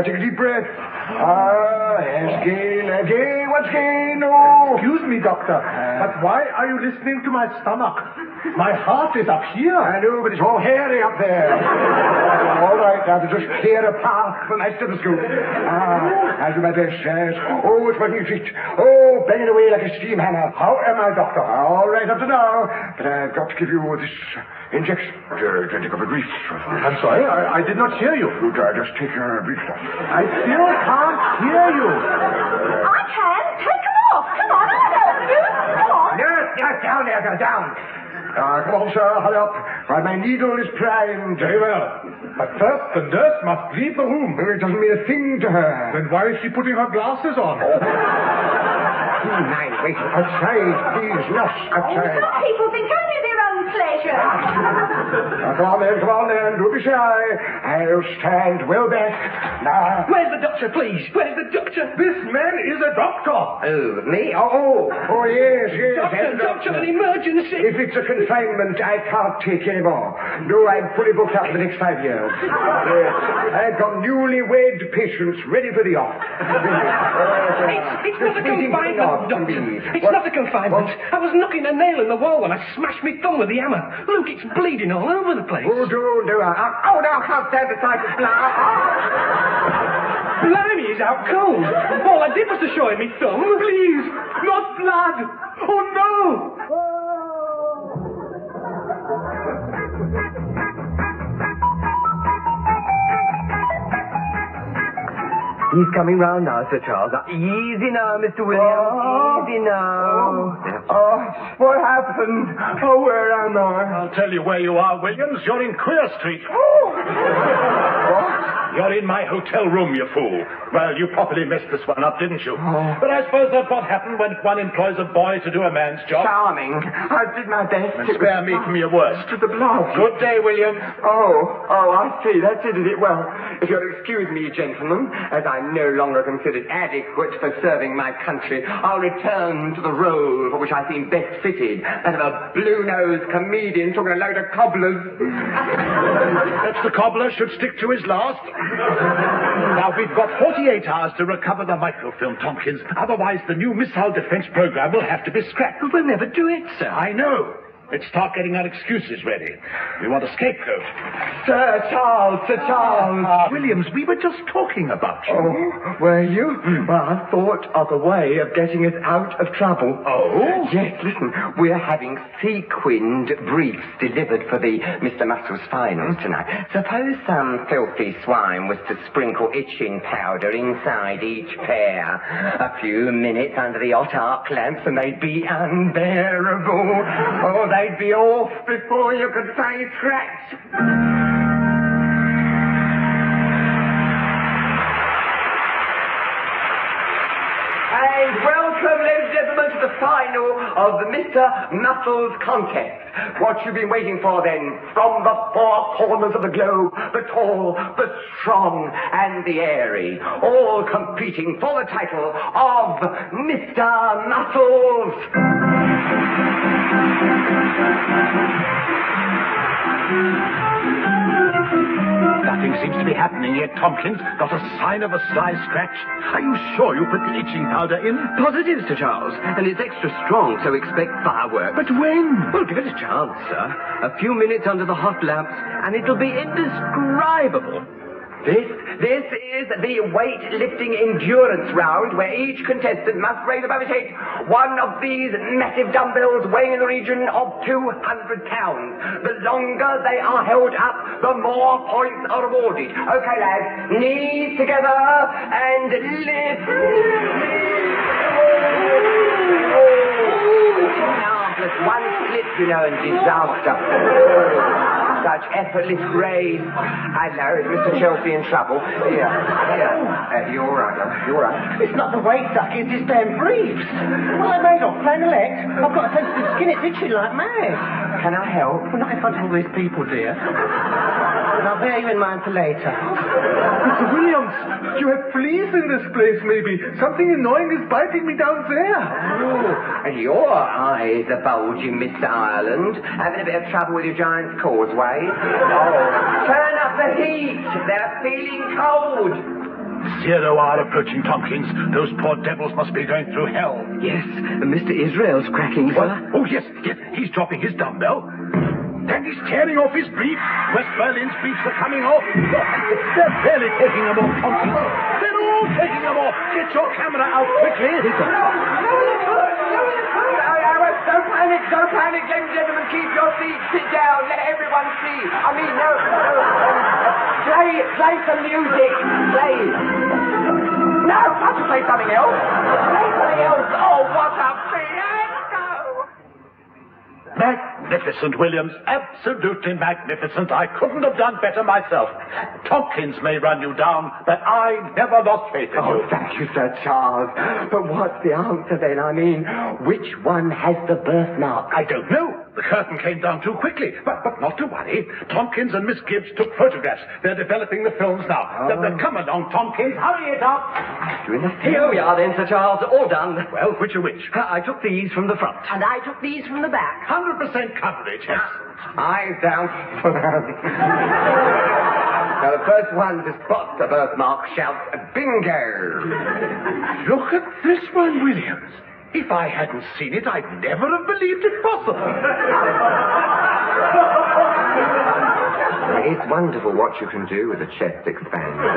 Take a deep breath. Yes, gain. What's gain? Oh. Excuse me, doctor, but why are you listening to my stomach? My heart is up here. I know, but it's all hairy up there. All right, now to just clear a path for my stethoscope. I'll do my best, yes. Oh, it's working a treat. Oh, banging away like a steam hammer. How am I, Doctor? All right up to now. But I've got to give you this injection. Take off a brief. I'm sorry, I did not hear you. Good, just take your brief off. I still can't hear you. I can. Take them off. Come on, I'll help you. Come on. Yes, down there, down. Come on, sir, hurry up. While my needle is primed. Very well. But first, the nurse must leave the room. It doesn't mean a thing to her. Then why is she putting her glasses on? Nine, wait. Outside, please, nurse, outside. Some people think only their own pleasure. Come on then, don't be shy. I'll stand well back. Now. Where's the doctor, please? Where's the doctor? This man is a doctor. Oh, me? Oh, yes. Doctor, an emergency. If it's a confinement, I can't take any more. No, I'm fully booked up for the next 5 years. I've got newly-wed patients ready for the op. It's not a confinement, Doctor. It's not a confinement. I was knocking a nail in the wall when I smashed my thumb with the hammer. Look, it's bleeding all over the place. Oh, no. No, I can't stand the sight of blood. Blimey, he's out cold. All I did was to show him my thumb. Please, not blood. Oh, no. He's coming round now, Sir Charles. Easy now, Mr. Williams. Easy now. What happened? Oh, where am I? I'll tell you where you are, Williams. You're in Queer Street. You're in my hotel room, you fool. Well, you properly messed this one up, didn't you? But I suppose that's what happened when one employs a boy to do a man's job. Charming. I did my best. And spare me from your worst. To the blood. Good day, Williams. Oh, I see. That's it, is it? Well, if you'll excuse me, gentlemen, as I'm no longer considered adequate for serving my country, I'll return to the role for which I seem best fitted, that of a blue-nosed comedian talking a load of cobblers. Perhaps the cobbler should stick to his last. Now, we've got 48 hours to recover the microfilm, Tompkins. Otherwise, the new missile defense program will have to be scrapped. But we'll never do it, sir. I know. Let's start getting our excuses ready. We want a scapegoat. Sir Charles. Williams, we were just talking about you. Oh, were you? Well, I thought of a way of getting us out of trouble. Oh? Yes, listen, we're having sequined briefs delivered for the Mr. Muscle's finals tonight. Suppose some filthy swine was to sprinkle itching powder inside each pair. A few minutes under the hot arc lamps and they'd be unbearable. Oh, they'd be off before you could say scratch. And welcome, ladies and gentlemen, to the final of the Mr. Muscles contest. What you've been waiting for, then, from the four corners of the globe, the tall, the strong, and the airy, all competing for the title of Mr. Muscles. Nothing seems to be happening yet, Tompkins. Not a sign of a sly scratch. Are you sure you put the itching powder in? Positive, Sir Charles. And it's extra strong, so expect fireworks. But when? Well, give it a chance, sir. A few minutes under the hot lamps, and it'll be indescribable. This is the weightlifting endurance round where each contestant must raise above his head one of these massive dumbbells weighing in the region of 200 pounds. The longer they are held up, the more points are awarded. Okay, lads, knees together and lift. Marvelous. One slip, you know, and disaster. Such effortless grace. Hello, is Mr. Chelsea in trouble? Here. You're all right, love. You're all right. It's not the weight, Ducky, it's his damn briefs. Well, I made off playing the legs. I've got a sensitive skin, it's itching like mad. Can I help? Well, not in front of all these people, dear. And I'll bear you in mind for later. Mr. Williams, you have fleas in this place, maybe. Something annoying is biting me down there. Oh, and your eyes are bulging, Mr. Ireland. Having a bit of trouble with your Giant's Causeway? Oh, turn up the heat. They're feeling cold. 0 hour approaching, Tompkins. Those poor devils must be going through hell. Yes, Mr. Israel's cracking, sir. Oh, yes. He's dropping his dumbbell. And he's tearing off his brief. West Berlin's briefs are coming off. They're barely taking them off, Tompkins. They're all taking them off. Get your camera out quickly. Don't panic, ladies and gentlemen. Keep your seats. Sit down. Let everyone see. I mean, no. Play some music. Play. No, can't you play something else? Play something else. Oh, what a fiasco! Magnificent, Williams. Absolutely magnificent. I couldn't have done better myself. Tompkins may run you down, but I never lost faith in you. Oh, thank you, Sir Charles. But what's the answer then? I mean, which one has the birthmark? I don't know. The curtain came down too quickly. But not to worry. Tompkins and Miss Gibbs took photographs. They're developing the films now. Come along, Tompkins. Hurry it up. Here we are then, Sir Charles. All done. Well, which are which? I took these from the front. And I took these from the back. 100% coverage, yes. Eyes down. Now, the first one to spot the birthmark shouts, bingo! Look at this one, Williams. If I hadn't seen it, I'd never have believed it possible. It's wonderful what you can do with a chest expander.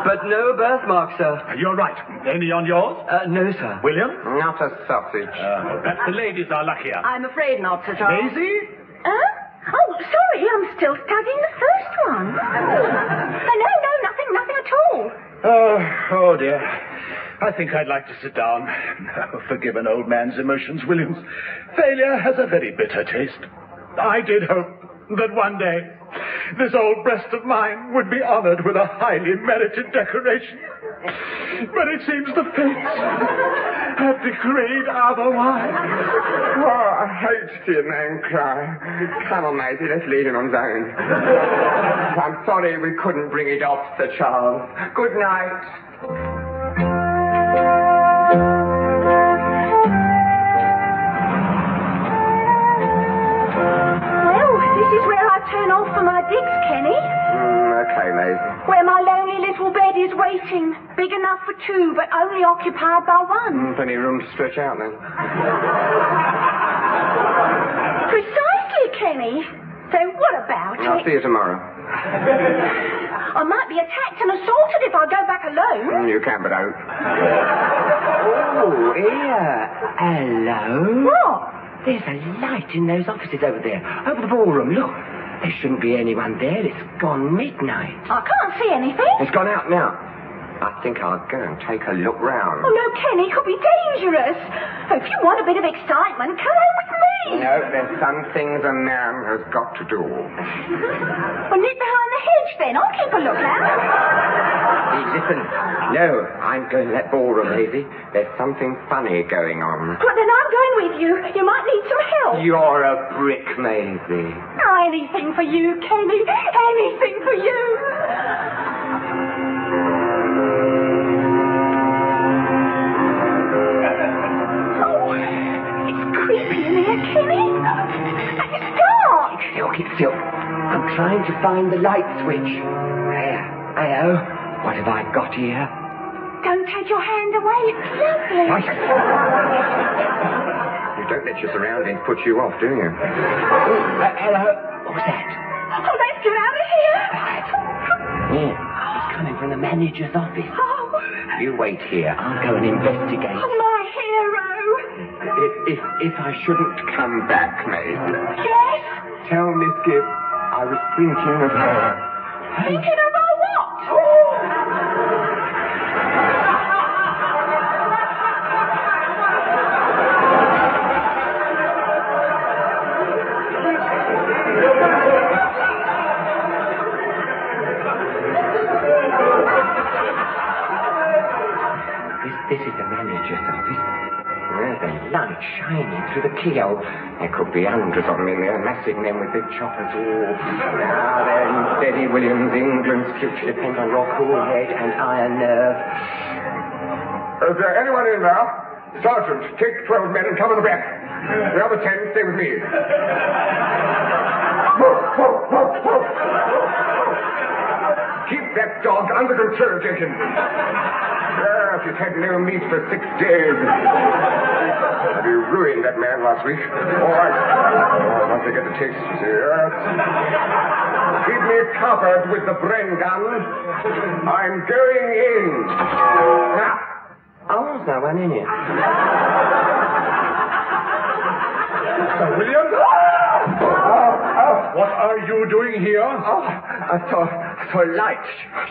But no birthmark, sir. You're right. Any on yours? No, sir. William? Not a sausage. Perhaps the ladies are luckier. I'm afraid not, Sir Charles. Daisy? Oh, sorry, I'm still studying the first one. No, nothing at all. Oh, dear. I think I'd like to sit down. Forgive an old man's emotions, Williams. Failure has a very bitter taste. I did hope that one day this old breast of mine would be honored with a highly merited decoration. But it seems the fates have decreed otherwise. Oh, I hate to see a man cry. Come on, matey, let's leave him on his own. I'm sorry we couldn't bring it off, Sir Charles. Good night. Turn off for my digs, Kenny. Okay, Maisie. Where my lonely little bed is waiting. Big enough for two, but only occupied by one. Plenty of room to stretch out, then. Precisely, Kenny. So what about it? I'll see you tomorrow. I might be attacked and assaulted if I go back alone. You can, but don't. Oh, here. Hello. What? There's a light in those offices over there. Over the ballroom, look. There shouldn't be anyone there. It's gone midnight. I can't see anything. It's gone out now. I think I'll go and take a look round. Oh, no, Kenny, it could be dangerous. If you want a bit of excitement, come on with me. No, there's some things a man has got to do. Well, nip behind the hedge, then. I'll keep a lookout. Hey, listen. No, I'm going to that ballroom, Maisie. There's something funny going on. But then I'm going with you. You might need some help. You're a brick, Maisie. Oh, anything for you, Kenny. Anything for you. Kenny? It's dark. Keep still. I'm trying to find the light switch. There. Hello. What have I got here? Don't take your hand away. It's lovely. Right. You don't let your surroundings put you off, do you? Hello. What was that? Oh, let's get out of here. Yeah. It's coming from the manager's office. Oh. You wait here. I'll go and investigate. Oh, my hero. If I shouldn't come back, Maisie. Yes? Tell Miss Gibbs I was thinking of her. Thinking of her what? This is the manager's office. There's a light shining through the keyhole. There could be hundreds of them in there, massive men with big choppers. Oh, now then, steady, Williams. England's future depends on your cool head and iron nerve. Is there anyone in there? Sergeant, take 12 men and cover the back. The other 10 stay with me. Keep that dog, under control, Jenkins. Yes, he's had no meat for 6 days. You ruined that man last week. All right. Once I get the taste, yes. Keep me covered with the brain gun. I'm going in. Oh, there's no one in here. Sir William? What are you doing here? Oh, I saw a light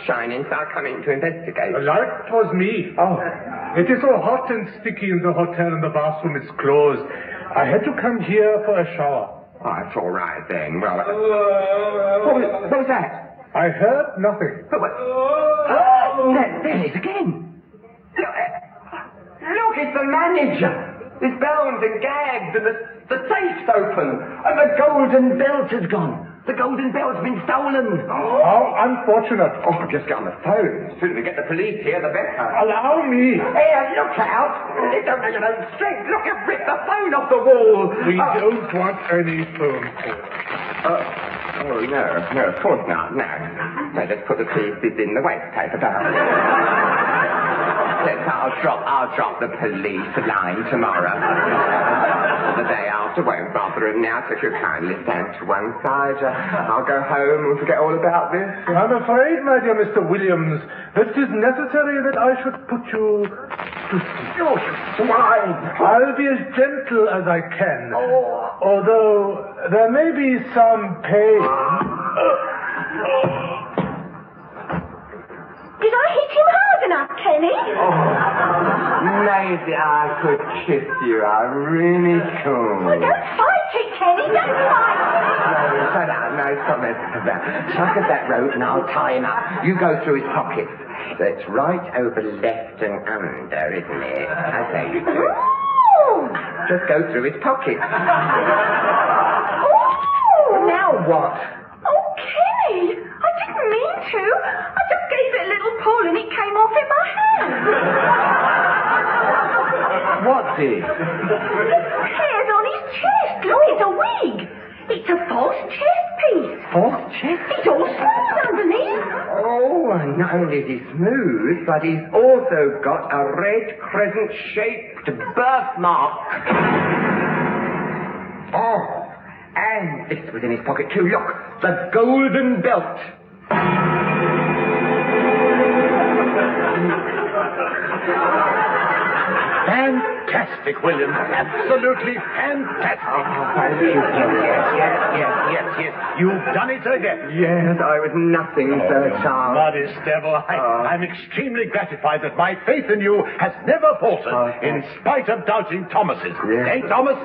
shining, so I come in to investigate. The light was me. Oh. It is so hot and sticky in the hotel and the bathroom is closed. I had to come here for a shower. Oh, it's all right then. Well, what was that? I heard nothing. There it is again. Look, it's the manager. He's bound and gagged, and the safe's open, and the golden belt has gone. The golden belt's been stolen. How unfortunate. Oh, just get on the phone. The sooner we get the police here, the better. Allow me. Here, look out. They don't know your own strength. Look, you've ripped the phone off the wall. We don't want any phone calls. Oh, no, of course not, no. So just put the pieces in the waste paper, darling. Yes, I'll drop the police line tomorrow. The day after won't bother him now, so if you kindly stand to one side, I'll go home and forget all about this. I'm afraid, my dear Mr. Williams, that it is necessary that I should put you to sleep. Why? I'll be as gentle as I can. Although there may be some pain. Did I hit him hard enough, Kenny? Maybe I could kiss you. I really could. Well, don't fight it, Kenny. Don't fight it. No, shut up. No, stop messing about. Chuck at that rope and I'll tie him up. You go through his pockets. It's right over left and under, isn't it? I say you do. Just go through his pockets. Now what? Oh, Kenny, I didn't mean to. I just gave it a little pull and it came off in my hand. What did? The hairs on his chest. Look, it's a wig. It's a false chest piece. False chest? It's all smooth underneath. Oh, and not only is he smooth, but he's also got a red crescent-shaped birthmark. Oh, and it's within his pocket too. Look, the golden belt. Fantastic, William. Absolutely fantastic. Oh, thank you. Yes. You've done it again. Yes, I was nothing, Sir Charles. Modest devil. I'm extremely gratified that my faith in you has never faltered, in spite of doubting Thomas's. Yes. Thomas?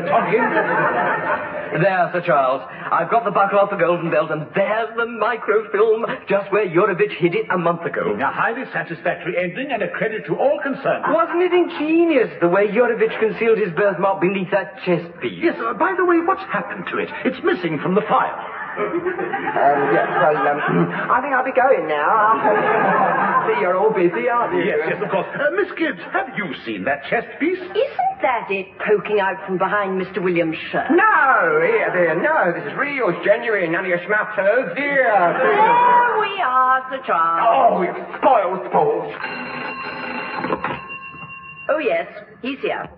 Tompkins? There, Sir Charles. I've got the buckle off the golden belt, and there's the microfilm, just where Yurovich hid it a month ago. A highly satisfactory ending and a credit to all concerned. Wasn't it ingenious, the way Yurovich concealed his birthmark beneath that chest piece? Yes, by the way, what's happened to it? It's missing from the file. I think I'll be going now. See, you're all busy, aren't you? Yes, of course. Miss Gibbs, have you seen that chest piece? Isn't that it poking out from behind Mr. Williams' shirt? No, dear, no. This is real, genuine. None of your schmappers, dear. There we are, Sir Charles. Oh, you spoiled sport. Oh, yes, he's here.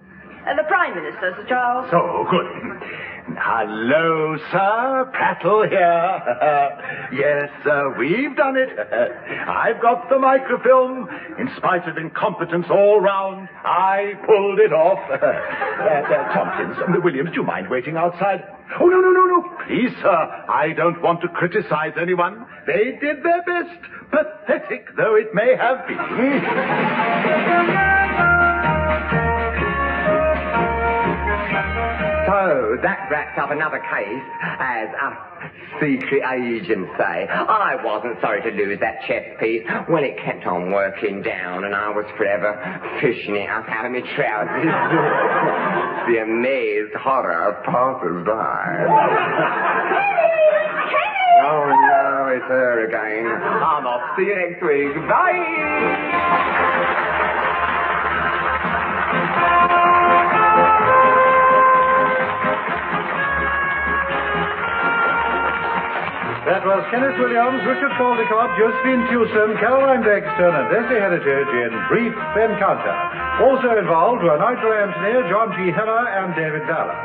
The Prime Minister, Sir Charles. So, good. Hello, sir. Prattle here. Yes, sir, we've done it. I've got the microfilm. In spite of incompetence all round, I pulled it off. Tompkins, Williams, do you mind waiting outside? Oh, no. Please, sir, I don't want to criticize anyone. They did their best, pathetic though it may have been. So, that wraps up another case, as us secret agents say. I wasn't sorry to lose that chest piece when it kept on working down and I was forever fishing it up out of my trousers. The amazed horror of passers-by. Oh, no, it's her again. I'm off. See you next week. Bye! That was Kenneth Williams, Richard Caldecott, Josephine Tewson, Caroline Blakiston, and Leslie Heritage in Brief Encounter. Also involved were Nigel Anthony, John G. Heller, and David Valor.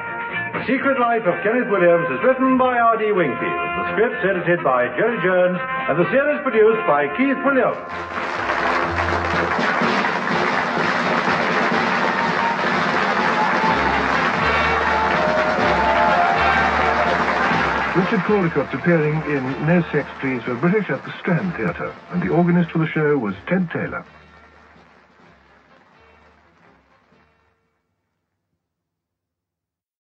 The Secret Life of Kenneth Williams is written by R.D. Wingfield. The script's edited by Jerry Jones, and the series produced by Keith Williams. Richard Caldecott's appearing in No Sex Please for British at the Strand Theatre, and the organist for the show was Ted Taylor.